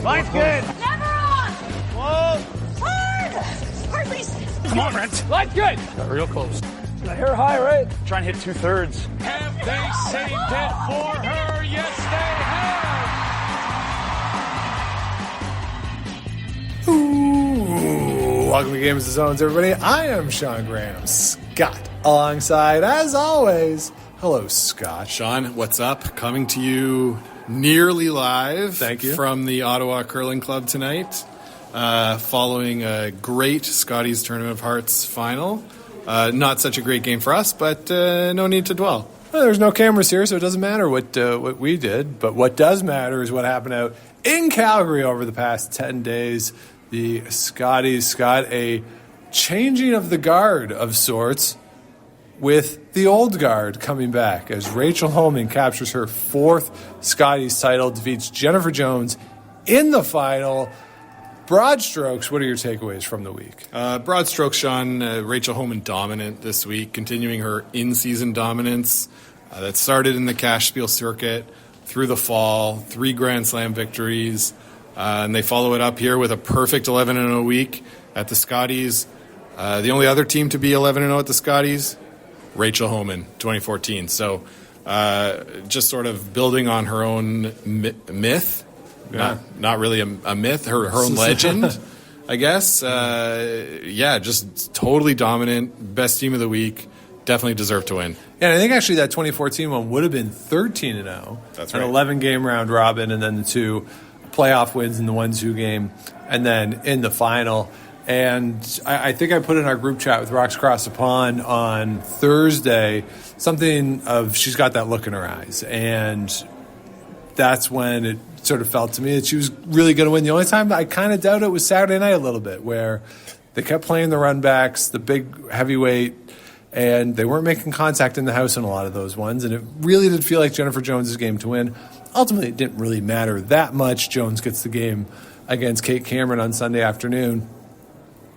Line's good. Never on. Whoa. Hard. Hardly. Come on, Brent. Line's good. Got real close. The hair high, right? Try and hit 2/3. Have they saved it for her? Yes, they have. Ooh, welcome to Games of Zones, everybody. I am Sean Graham, Scott, alongside, as always, hello, Scott. Sean, what's up? Coming to you nearly live. Thank you. From the Ottawa Curling Club tonight, following a great Scotties Tournament of Hearts final. Not such a great game for us, but no need to dwell. Well, there's no cameras here, so it doesn't matter what we did. But what does matter is what happened out in Calgary over the past 10 days. The Scotties got a changing of the guard of sorts, with the old guard coming back as Rachel Homan captures her fourth Scotties title, defeats Jennifer Jones in the final. Broad strokes, what are your takeaways from the week? Broad strokes, Sean. Rachel Homan dominant this week, continuing her in-season dominance that started in the Cashspiel circuit through the fall, 3 Grand Slam victories, and they follow it up here with a perfect 11-0 week at the Scotties. The only other team to be 11-0 at the Scotties, Rachel Homan, 2014. So just sort of building on her own myth. Yeah. Not really a myth, her own legend, I guess. Just totally dominant, best team of the week, definitely deserved to win. Yeah, and I think actually that 2014 one would have been 13-0. That's an right. 11-game round robin, and then the 2 playoff wins in the 1-2 game, and then in the final. And I think I put in our group chat with Rocks Across the Pond on Thursday something of she's got that look in her eyes, and that's when it sort of felt to me that she was really going to win. The only time I kind of doubt it was Saturday night a little bit, where they kept playing the run backs, the big heavyweight, and they weren't making contact in the house on a lot of those ones, and it really did feel like Jennifer Jones' game to win. Ultimately, it didn't really matter that much. Jones gets the game against Kate Cameron on Sunday afternoon.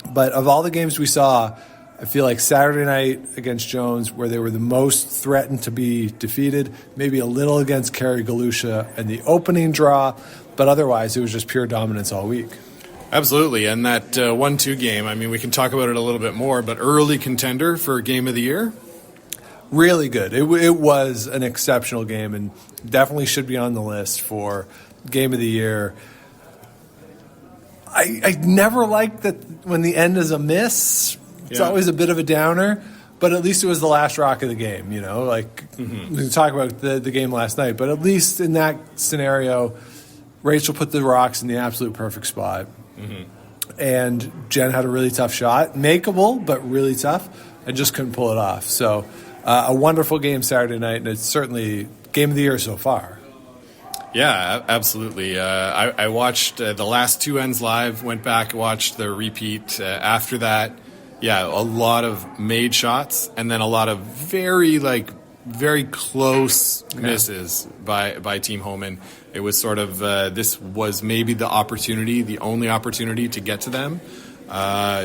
But of all the games we saw, I feel like Saturday night against Jones, where they were the most threatened to be defeated, maybe a little against Kerri in the opening draw, but otherwise it was just pure dominance all week. Absolutely, and that 1-2 game, I mean, we can talk about it a little bit more, but early contender for Game of the Year? Really good. It was an exceptional game and definitely should be on the list for Game of the Year. I never liked that when the end is a miss. It's always a bit of a downer, but at least it was the last rock of the game, you know? Like, we can talk about the game last night, but at least in that scenario, Rachel put the rocks in the absolute perfect spot. And Jen had a really tough shot. Makeable, but really tough, and just couldn't pull it off. So, a wonderful game Saturday night, and it's certainly Game of the Year so far. Yeah, absolutely. I watched the last 2 ends live, went back, watched the repeat after that. Yeah, a lot of made shots, and then a lot of very close misses by Team Homan. It was sort of, this was maybe the only opportunity to get to them.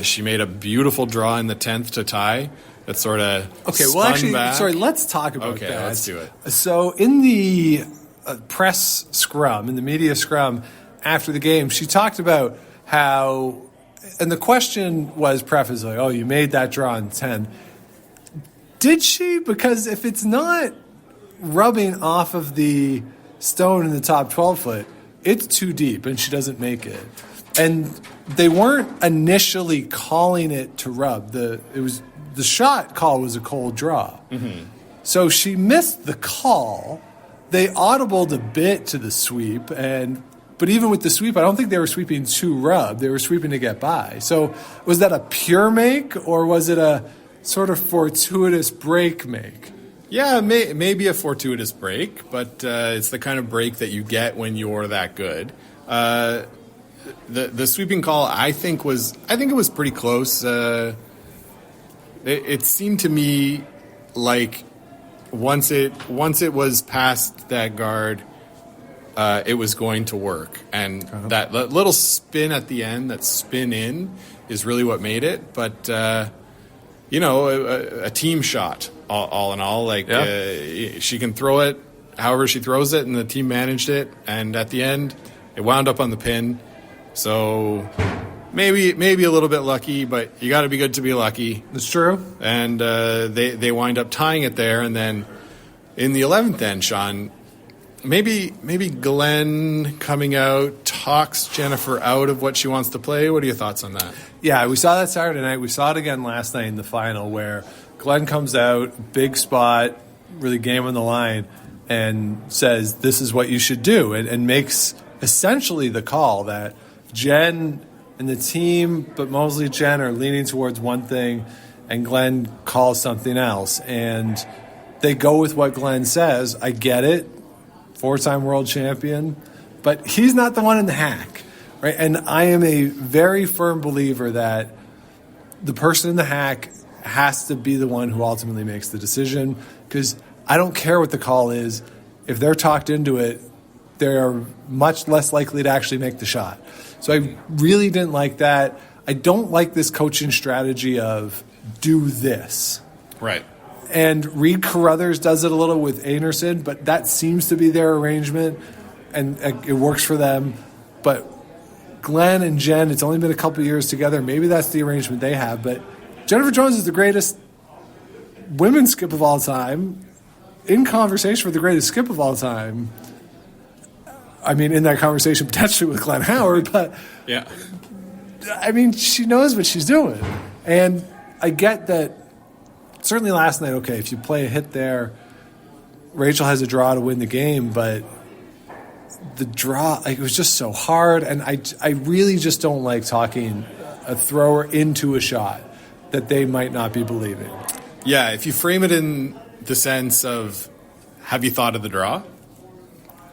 She made a beautiful draw in the 10th to tie. That sort of spun back. Sorry, let's talk about that. Okay, let's do it. So in the press scrum, in the media scrum after the game, she talked about how, and the question was prefaced like, oh, you made that draw in 10. Did she? Because if it's not rubbing off of the stone in the top 12 foot, it's too deep and she doesn't make it. And they weren't initially calling it to rub. The shot call was a cold draw. So she missed the call. They audibled a bit to the sweep, but even with the sweep, I don't think they were sweeping to rub. They were sweeping to get by. So was that a pure make, or was it a sort of fortuitous break make? Yeah, maybe a fortuitous break, but it's the kind of break that you get when you're that good. The sweeping call, I think it was pretty close. It seemed to me like once it was past that guard, it was going to work. And that little spin at the end, that spin in, is really what made it. But, a team shot, all in all. She can throw it however she throws it, and the team managed it. And at the end, It wound up on the pin. So maybe a little bit lucky, but you got to be good to be lucky. That's true. And they wind up tying it there. And then in the 11th end, Sean, maybe Glenn coming out talks Jennifer out of what she wants to play. What are your thoughts on that? Yeah, we saw that Saturday night. We saw it again last night in the final where Glenn comes out, big spot, really game on the line, and says, this is what you should do, and makes essentially the call that Jen and the team, but mostly Jen, are leaning towards one thing, and Glenn calls something else. And they go with what Glenn says. I get it, 4-time world champion, but he's not the one in the hack, right? And I am a very firm believer that the person in the hack has to be the one who ultimately makes the decision, because I don't care what the call is. If they're talked into it, they're much less likely to actually make the shot. So I really didn't like that. I don't like this coaching strategy of do this. Right. And Reed Carruthers does it a little with Einarson, but that seems to be their arrangement, and it works for them. But Glenn and Jen, it's only been a couple of years together. Maybe that's the arrangement they have. But Jennifer Jones is the greatest women's skip of all time, in conversation for the greatest skip of all time. I mean, in that conversation potentially with Glenn Howard, but yeah, I mean, she knows what she's doing. And I get that certainly last night, okay, if you play a hit there, Rachel has a draw to win the game, but the draw, it was just so hard. And I really just don't like talking a thrower into a shot that they might not be believing. Yeah, if you frame it in the sense of, have you thought of the draw?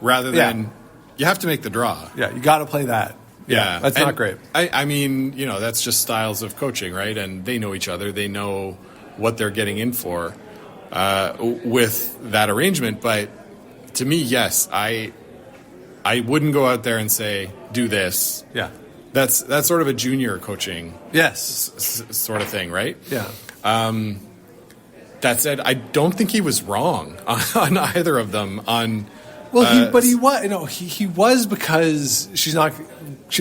Rather than, you have to make the draw. Yeah, you got to play that. Yeah. That's not great. I mean, that's just styles of coaching, right? And they know each other. They know what they're getting in for with that arrangement. But to me, yes, I wouldn't go out there and say, do this. Yeah. That's sort of a junior coaching sort of thing, right? Yeah. That said, I don't think he was wrong on either of them. He was, because she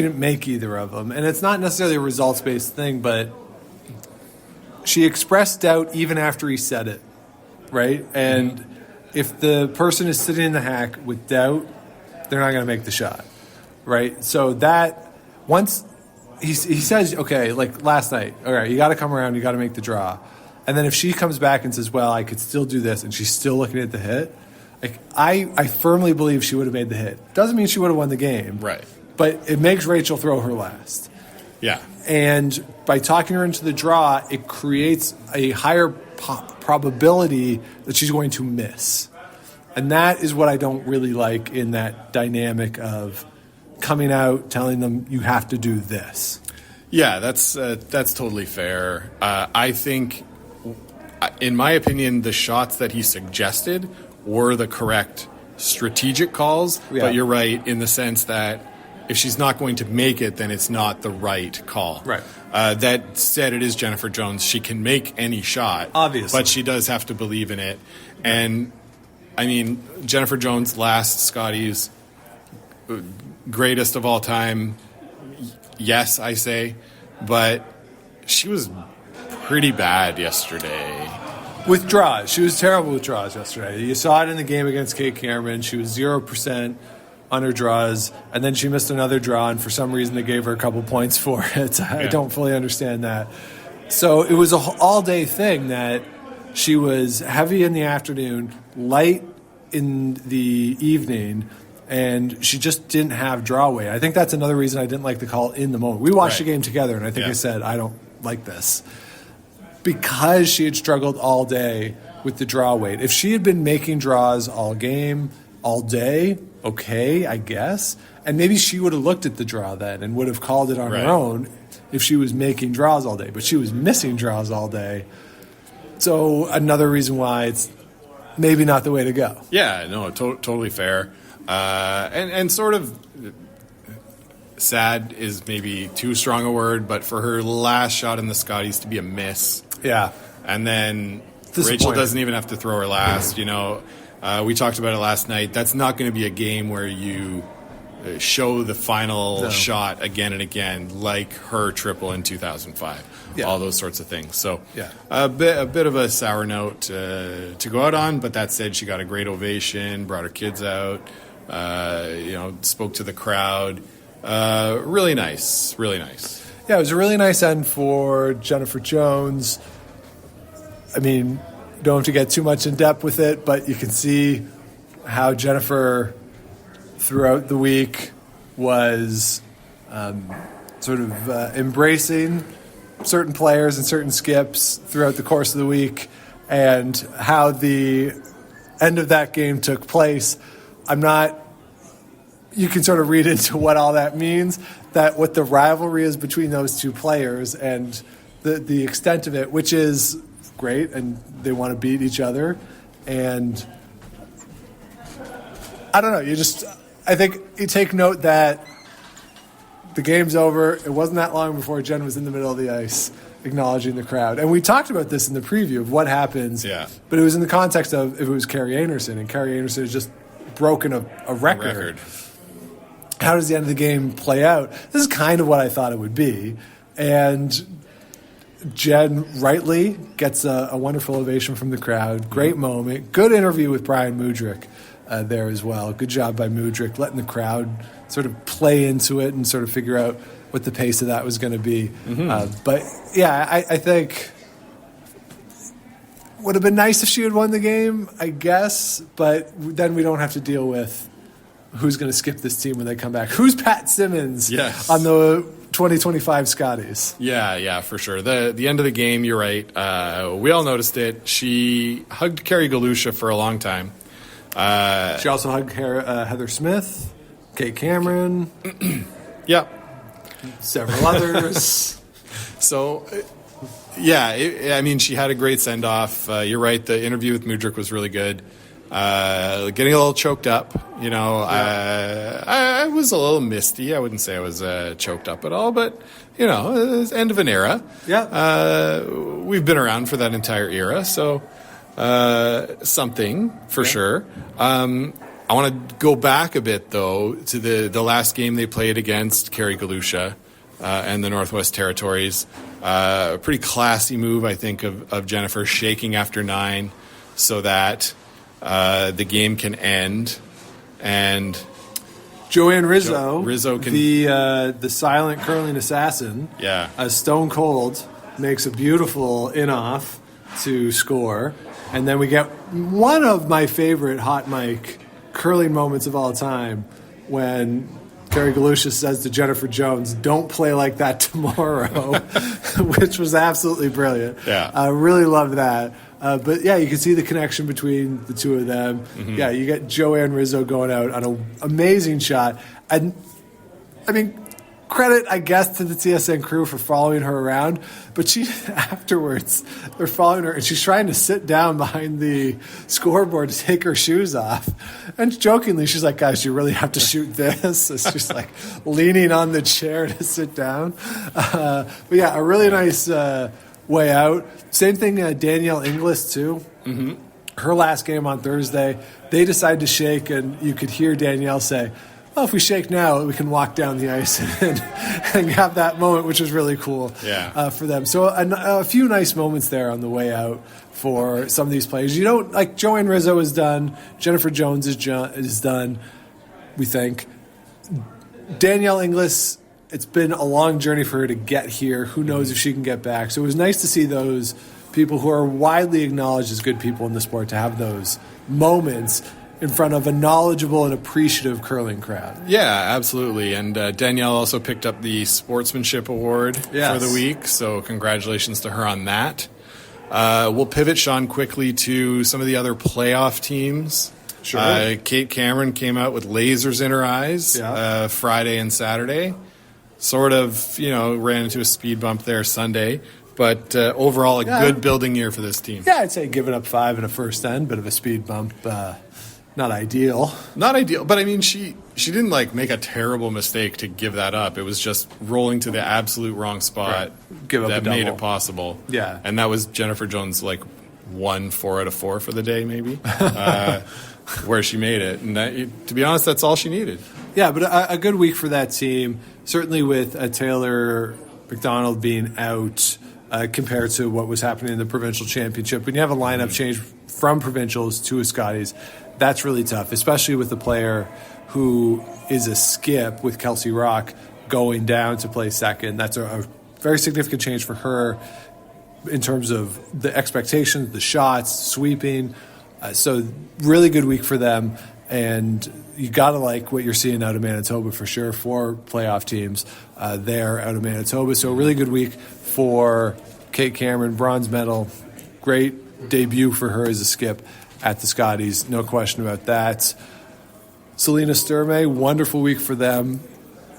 didn't make either of them, and it's not necessarily a results based thing, but she expressed doubt even after he said it, right? And if the person is sitting in the hack with doubt, they're not going to make the shot, right? So that once he says, okay, like last night, all right, you got to come around, you got to make the draw. And then if she comes back and says, well, I could still do this, and she's still looking at the hit, like I firmly believe she would have made the hit. Doesn't mean she would have won the game. Right. But it makes Rachel throw her last. Yeah. And by talking her into the draw, it creates a higher probability that she's going to miss. And that is what I don't really like in that dynamic of coming out, telling them you have to do this. Yeah, that's totally fair. I think, in my opinion, the shots that he suggested were the correct strategic calls. Yeah. But you're right in the sense that if she's not going to make it, then it's not the right call. Right. That said, it is Jennifer Jones. She can make any shot. Obviously. But she does have to believe in it. And, I mean, Jennifer Jones' last Scotties, greatest of all time, yes, I say. But she was pretty bad yesterday. With draws. She was terrible with draws yesterday. You saw it in the game against Kate Cameron. She was 0% on her draws, and then she missed another draw, and for some reason they gave her a couple points for it. I don't fully understand that. So it was an all-day thing that she was heavy in the afternoon, light in the evening, and she just didn't have draw weight. I think that's another reason I didn't like the call in the moment. We watched the game together, and I think I said, I don't like this. Because she had struggled all day with the draw weight. If she had been making draws all game, all day, okay, I guess. And maybe she would have looked at the draw then and would have called it on her own if she was making draws all day. But she was missing draws all day. So another reason why it's maybe not the way to go. Yeah, no, totally fair. And sort of sad is maybe too strong a word, but for her last shot in the Scotties to be a miss. Yeah. And then Rachel doesn't even have to throw her last. We talked about it last night. That's not going to be a game where you show the final shot again and again, like her triple in 2005. Yeah. All those sorts of things. So Yeah. a bit of a sour note to go out on, but that said, she got a great ovation, brought her kids out, spoke to the crowd. Really nice. Yeah, it was a really nice end for Jennifer Jones. I mean, don't have to get too much in depth with it, but you can see how Jennifer throughout the week was embracing certain players and certain skips throughout the course of the week, and how the end of that game took place. You can sort of read into what all that means, that what the rivalry is between those two players and the extent of it, which is great, and they want to beat each other. And I don't know, I think you take note that the game's over. It wasn't that long before Jen was in the middle of the ice acknowledging the crowd. And we talked about this in the preview of what happens. Yeah. But it was in the context of if it was Kerri Einarson, and Kerri Einarson has just broken a record. How does the end of the game play out? This is kind of what I thought it would be. And Jen rightly gets a wonderful ovation from the crowd. Great moment. Good interview with Brian Mudryk there as well. Good job by Mudryk, letting the crowd sort of play into it and sort of figure out what the pace of that was going to be. But, yeah, I think would have been nice if she had won the game, I guess. But then we don't have to deal with who's going to skip this team when they come back. Who's Pat Simmons on the 2025 Scotties? Yeah, for sure. The end of the game, you're right. We all noticed it. She hugged Kerri Galusha for a long time. She also hugged Heather Smith, Kate Cameron. Yeah. Several others. So, yeah, she had a great send-off. You're right. The interview with Mudryk was really good. Getting a little choked up, I was a little misty. I wouldn't say I was choked up at all, but it was end of an era. Yeah. We've been around for that entire era, so something for sure. I want to go back a bit though to the last game they played against Kerri Galusha and the Northwest Territories. A pretty classy move, I think, of Jennifer shaking after 9 so that the game can end, and Joanne Rizzo, can the silent curling assassin, stone cold, makes a beautiful in-off to score, and then we get one of my favorite hot mic curling moments of all time when Kerri Galusha says to Jennifer Jones, "Don't play like that tomorrow," which was absolutely brilliant. Yeah, I really loved that. But, yeah, you can see the connection between the two of them. Mm-hmm. Yeah, you get Joanne Rizzo going out on an amazing shot. And, credit, I guess, to the TSN crew for following her around. But afterwards, they're following her, and she's trying to sit down behind the scoreboard to take her shoes off. And jokingly, she's like, "Guys, you really have to shoot this?" So she's like leaning on the chair to sit down. But, yeah, a really nice way out. Same thing, Danielle Inglis, too. Mm-hmm. Her last game on Thursday, they decided to shake, and you could hear Danielle say, "Well, if we shake now, we can walk down the ice and have that moment," which was really cool for them. So a few nice moments there on the way out for some of these players. Like Joanne Rizzo is done. Jennifer Jones is done, we think. Danielle Inglis, it's been a long journey for her to get here. Who knows if she can get back. So it was nice to see those people who are widely acknowledged as good people in the sport to have those moments in front of a knowledgeable and appreciative curling crowd. Yeah, absolutely. And Danielle also picked up the Sportsmanship Award for the week, so congratulations to her on that. We'll pivot, Sean, quickly to some of the other playoff teams. Sure. Kate Cameron came out with lasers in her eyes Friday and Saturday. Sort of, ran into a speed bump there Sunday. But overall, a good building year for this team. Yeah, I'd say giving up 5 in a first end, bit of a speed bump. Not ideal. Not ideal. But, she didn't, make a terrible mistake to give that up. It was just rolling to the absolute wrong spot that made it possible. Yeah. And that was Jennifer Jones, 1 4 out of 4 for the day, maybe, where she made it. And that, to be honest, that's all she needed. Yeah, but a good week for that team, certainly with Taylor McDonald being out compared to what was happening in the provincial championship. When you have a lineup change from provincials to a Scotties, that's really tough, especially with a player who is a skip with Kelsey Rock going down to play second. That's a very significant change for her in terms of the expectations, the shots, sweeping. So really good week for them. And you got to like what you're seeing out of Manitoba for sure for playoff teams there out of Manitoba. So a really good week for Kate Cameron, bronze medal. Great debut for her as a skip at the Scotties. No question about that. Selena Sturmey, wonderful week for them.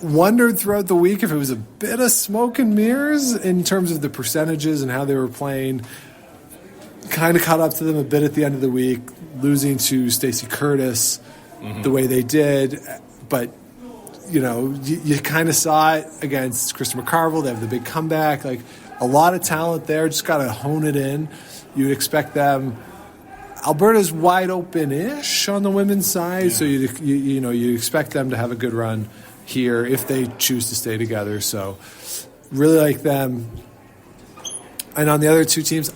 Wondered throughout the week if it was a bit of smoke and mirrors in terms of the percentages and how they were playing. Kind of caught up to them a bit at the end of the week, losing to Stacey Curtis the way they did. But, you kind of saw it against Krista McCarville. They have the big comeback. Like, a lot of talent there. Just got to hone it in. You'd expect them. Alberta's wide open-ish on the women's side, so you expect them to have a good run here if they choose to stay together. So really like them. And on the other two teams,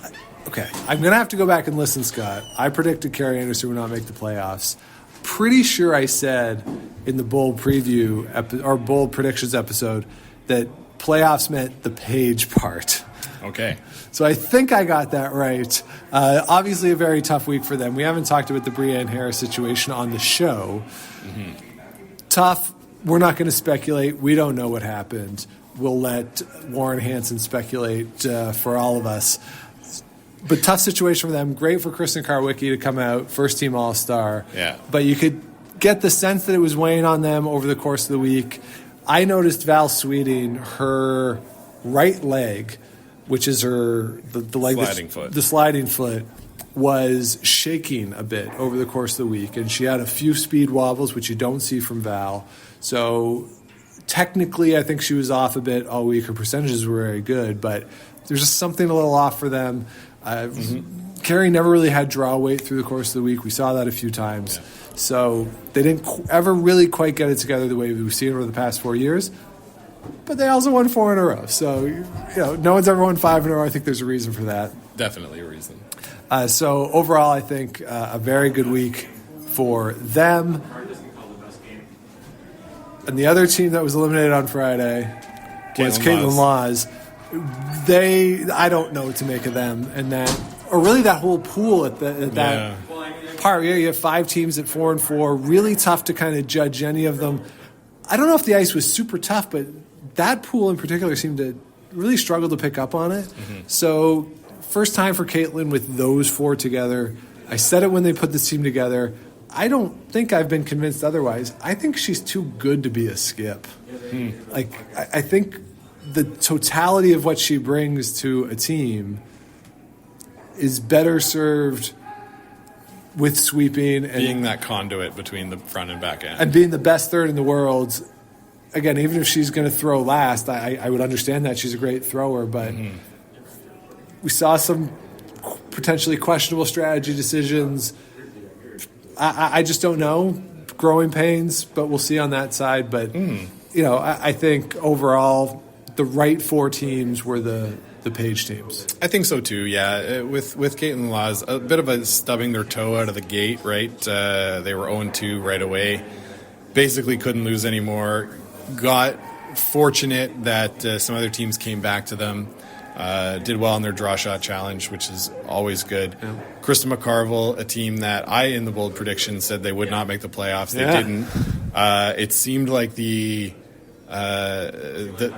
okay, I'm going to have to go back and listen, Scott. I predicted Kerri Einarson would not make the playoffs. Pretty sure I said in the bold preview or bold predictions episode that playoffs meant the Page part. Okay. So I think I got that right. Obviously a very tough week for them. We haven't talked about the Brianne Harris situation on the show. Tough. We're not going to speculate. We don't know what happened. We'll let Warren Hansen speculate for all of us. But tough situation for them. Great for Kristen Karwicki to come out, first-team All-Star. Yeah. But you could get the sense that it was weighing on them over the course of the week. I noticed Val Sweeting, her right leg, which is her the leg sliding foot. The sliding foot, was shaking a bit over the course of the week, and she had a few speed wobbles, which you don't see from Val. So technically, I think she was off a bit all week. Her percentages were very good, but there's just something a little off for them. Kerri never really had draw weight through the course of the week. We saw that a few times. Yeah. So they didn't ever really quite get it together the way we've seen over the past 4 years. But they also won 4 in a row. So, no one's ever won 5 in a row. I think there's a reason for that. Definitely a reason. So overall, I think a very good week for them. And the other team that was eliminated on Friday was Caitlin Laws. I don't know what to make of them, and that whole pool at that part. Yeah, you have 5 teams at 4-4. Really tough to kind of judge any of them. I don't know if the ice was super tough, but that pool in particular seemed to really struggle to pick up on it. So first time for Caitlin with those 4 together. I said it when they put this team together. I don't think I've been convinced otherwise. I think she's too good to be a skip. I think the totality of what she brings to a team is better served with sweeping and being that conduit between the front and back end. And being the best third in the world. Again, even if she's going to throw last, I would understand that. She's a great thrower, but we saw some potentially questionable strategy decisions. I just don't know. Growing pains, but we'll see on that side. But, I think overall the right 4 teams were the Page teams. I think so too, yeah. With Caitlin Laws, a bit of a stubbing their toe out of the gate, right? They were 0-2 right away. Basically couldn't lose anymore. Got fortunate that some other teams came back to them. Did well in their draw shot challenge, which is always good. Yeah. Krista McCarville, a team that I, in the bold prediction, said they would not make the playoffs. They didn't. It seemed like the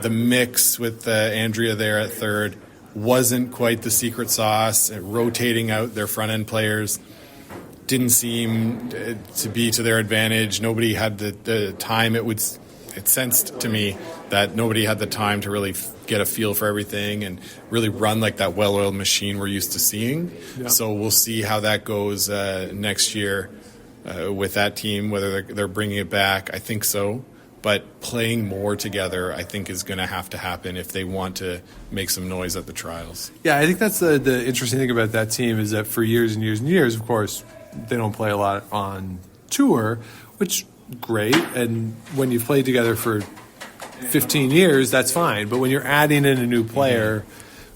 mix with Andrea there at third wasn't quite the secret sauce. Rotating out their front end players didn't seem to be to their advantage. Nobody had the time. It sensed to me that nobody had the time to really get a feel for everything and really run like that well-oiled machine we're used to seeing. Yeah. So we'll see how that goes next year with that team, whether they're bringing it back. I think so. But playing more together, I think, is going to have to happen if they want to make some noise at the trials. Yeah, I think that's the interesting thing about that team is that for years and years and years, of course, they don't play a lot on tour, which great. And when you've played together for 15 years, that's fine. But when you're adding in a new player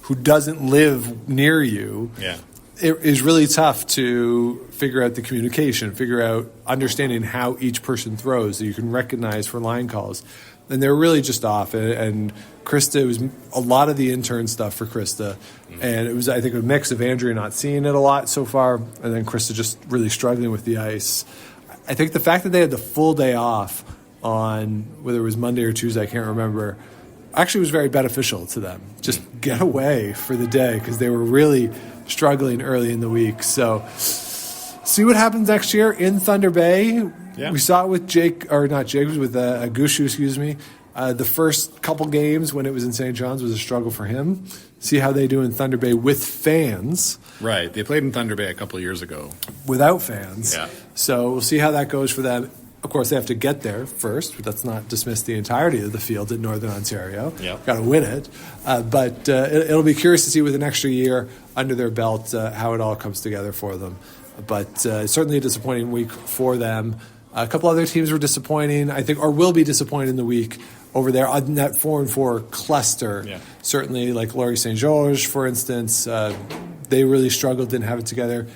who doesn't live near you, it is really tough to figure out the communication, figure out understanding how each person throws that you can recognize for line calls. And they're really just off. And Krista, it was a lot of the intern stuff for Krista. And it was, I think, a mix of Andrea not seeing it a lot so far, and then Krista just really struggling with the ice. I think the fact that they had the full day off on whether it was Monday or Tuesday, I can't remember, actually was very beneficial to them. Just get away for the day because they were really struggling early in the week. So see what happens next year in Thunder Bay. We saw it with Agushu, excuse me. The first couple games when it was in St. John's was a struggle for him. See how they do in Thunder Bay with fans. Right. They played in Thunder Bay a couple of years ago. Without fans. Yeah. So we'll see how that goes for them. Of course, they have to get there first. But let's not dismiss the entirety of the field in Northern Ontario. Got to win it. But it'll be curious to see with an extra year under their belt how it all comes together for them. But certainly a disappointing week for them. A couple other teams were disappointing, I think, or will be disappointed in the week over there on that 4-4 cluster. Certainly, like Laurie St. George, for instance, they really struggled, didn't have it together.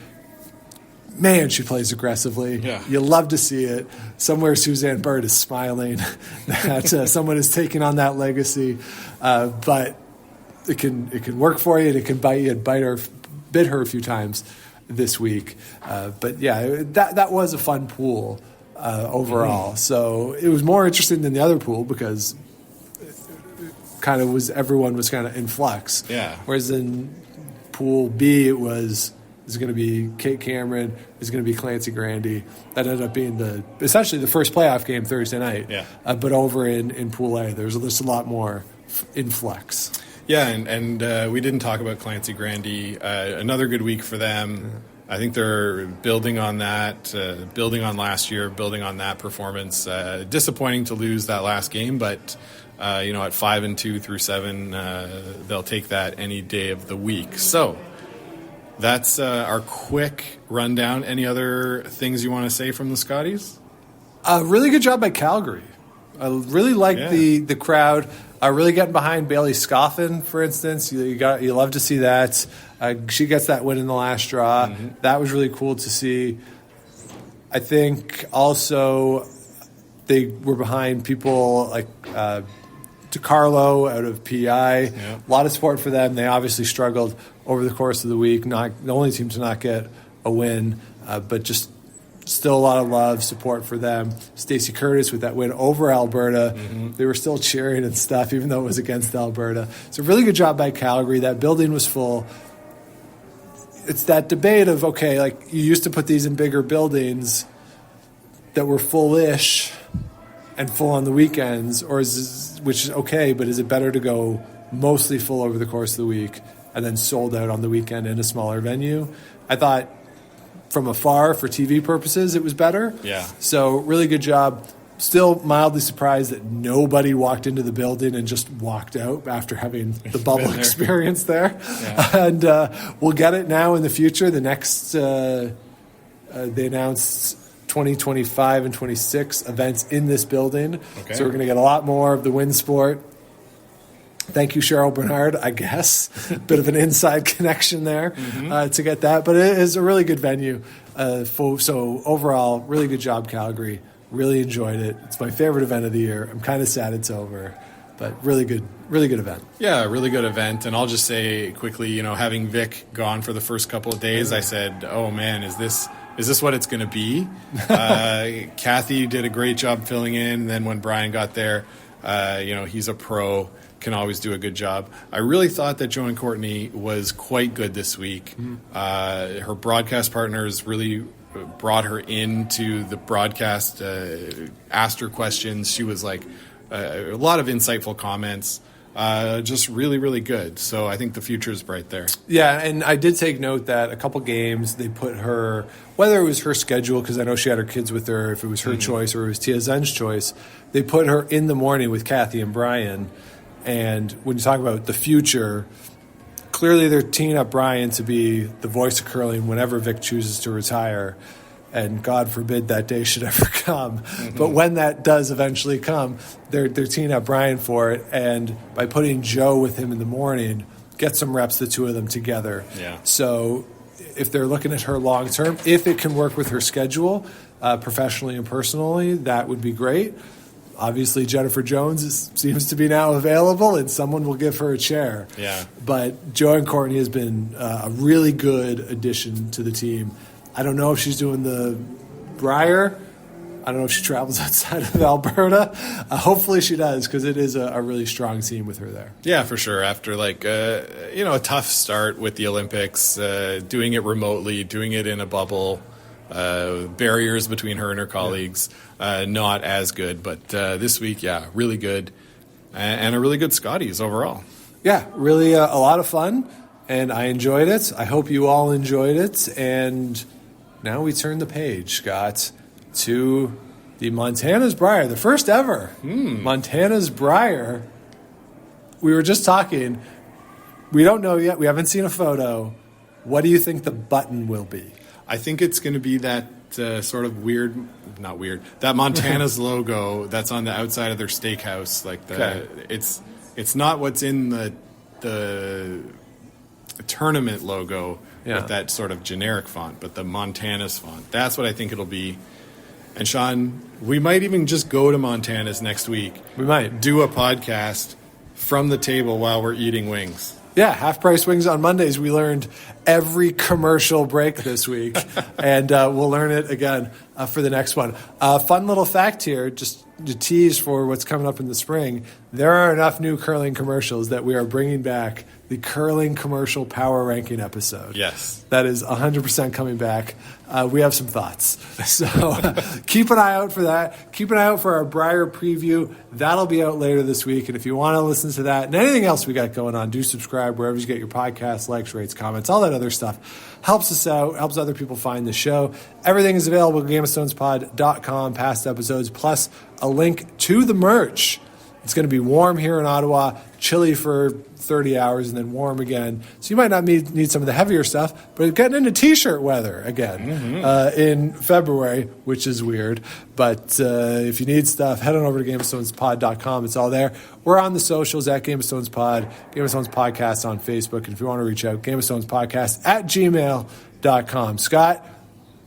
Man, she plays aggressively. You love to see it. Somewhere Suzanne Bird is smiling that someone is taking on that legacy. But it can work for you, and it can bite you and bit her a few times this week. But yeah, that was a fun pool overall. So it was more interesting than the other pool because everyone was kind of in flux. Whereas in pool B, is it going to be Kate Cameron? Is it going to be Clancy Grandy? That ended up being essentially the first playoff game Thursday night. But over in pool A, there's a lot more in flux. Yeah, and we didn't talk about Clancy Grandy. Another good week for them. I think they're building on that, building on last year, building on that performance. Disappointing to lose that last game, but at 5-2 through 7, they'll take that any day of the week. So that's our quick rundown. Any other things you want to say from the Scotties? Really good job by Calgary. I really like the crowd. Really getting behind Bailey Scoffin, for instance. You love to see that. She gets that win in the last draw. That was really cool to see. I think also they were behind people like DiCarlo out of PI. A lot of support for them. They obviously struggled over the course of the week. Not the only team to not get a win, but just still a lot of love, support for them. Stacey Curtis with that win over Alberta. They were still cheering and stuff, even though it was against Alberta. So really good job by Calgary. That building was full. It's that debate of, okay, like you used to put these in bigger buildings that were full-ish and full on the weekends, which is okay, but is it better to go mostly full over the course of the week and then sold out on the weekend in a smaller venue? I thought from afar, for TV purposes, it was better. So really good job. Still mildly surprised that nobody walked into the building and just walked out after having the bubble experience there. And we'll get it now in the future. The next, they announced 2025 and 26 events in this building. So we're going to get a lot more of the wind sport. Thank you, Cheryl Bernard, I guess. Bit of an inside connection there to get that. But it is a really good venue. So overall, really good job, Calgary. Really enjoyed it. It's my favorite event of the year. I'm kind of sad it's over. But really good event. Yeah, really good event. And I'll just say quickly, having Vic gone for the first couple of days, I said, oh, man, is this what it's going to be? Kathy did a great job filling in. And then when Brian got there, he's a pro, can always do a good job. I really thought that Joan Courtney was quite good this week. Her broadcast partners really brought her into the broadcast, asked her questions. She was like a lot of insightful comments. Just really, really good. So I think the future is bright there. Yeah, and I did take note that a couple games they put her, whether it was her schedule, because I know she had her kids with her, if it was her choice or it was Tia Zen's choice, they put her in the morning with Kathy and Brian. And when you talk about the future, clearly they're teeing up Brian to be the voice of curling whenever Vic chooses to retire. and God forbid that day should ever come. But when that does eventually come, they're teeing up Brian for it, and by putting Joe with him in the morning, get some reps, the two of them together. Yeah. So if they're looking at her long term, if it can work with her schedule, professionally and personally, that would be great. Obviously, Jennifer Jones seems to be now available, and someone will give her a chair. Yeah. But Joanne Courtney has been a really good addition to the team. I don't know if she's doing the Briar. I don't know if she travels outside of Alberta. Hopefully she does, because it is a really strong team with her there. Yeah, for sure. After a tough start with the Olympics, doing it remotely, doing it in a bubble, barriers between her and her colleagues, not as good. But this week, yeah, really good, and a really good Scotties overall. Yeah, really a lot of fun, and I enjoyed it. I hope you all enjoyed it. And now we turn the page, Scott, to the Montana's Briar, the first ever Montana's Briar. We were just talking. We don't know yet. We haven't seen a photo. What do you think the button will be? I think it's going to be that sort of not weird, that Montana's logo that's on the outside of their steakhouse. It's not what's in the tournament logo with that sort of generic font, but the Montana's font. That's what I think it'll be. And Sean, we might even just go to Montana's next week. We might do a podcast from the table while we're eating wings. Yeah, half-price wings on Mondays. We learned every commercial break this week, and we'll learn it again for the next one. Fun little fact here, just to tease for what's coming up in the spring. There are enough new curling commercials that we are bringing back the curling commercial power ranking episode. Yes. That is 100% coming back. We have some thoughts. So keep an eye out for that. Keep an eye out for our Briar preview. That'll be out later this week. And if you want to listen to that and anything else we got going on, do subscribe wherever you get your podcasts, likes, rates, comments, all that other stuff. Helps us out, helps other people find the show. Everything is available at GameOfStonesPod.com, past episodes, plus a link to the merch. It's going to be warm here in Ottawa, chilly for 30 hours, and then warm again. So you might not need some of the heavier stuff, but getting into T-shirt weather again in February, which is weird. But if you need stuff, head on over to GameOfStonesPod.com. It's all there. We're on the socials at Game of Stones Pod, Game of Stones Podcast on Facebook. And if you want to reach out, Game of Stones Podcast at gmail.com. Scott,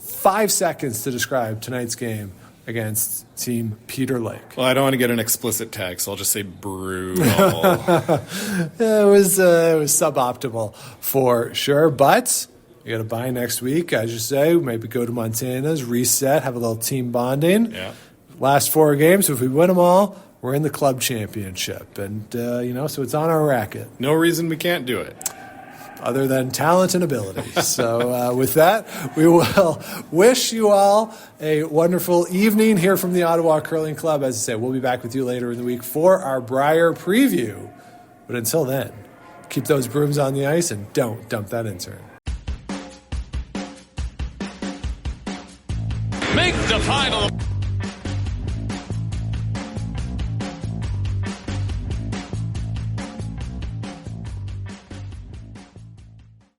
5 seconds to describe tonight's game against Team Peter Lake. Well, I don't want to get an explicit tag, so I'll just say brutal. It was suboptimal for sure, but you got to buy next week, as you say. Maybe go to Montana's, reset, have a little team bonding. Yeah. Last 4 games, if we win them all, we're in the club championship, and so it's on our racket. No reason we can't do it. Other than talent and ability. So with that, we will wish you all a wonderful evening here from the Ottawa Curling Club. As I say, we'll be back with you later in the week for our Briar preview. But until then, keep those brooms on the ice and don't dump that intern. Make the final.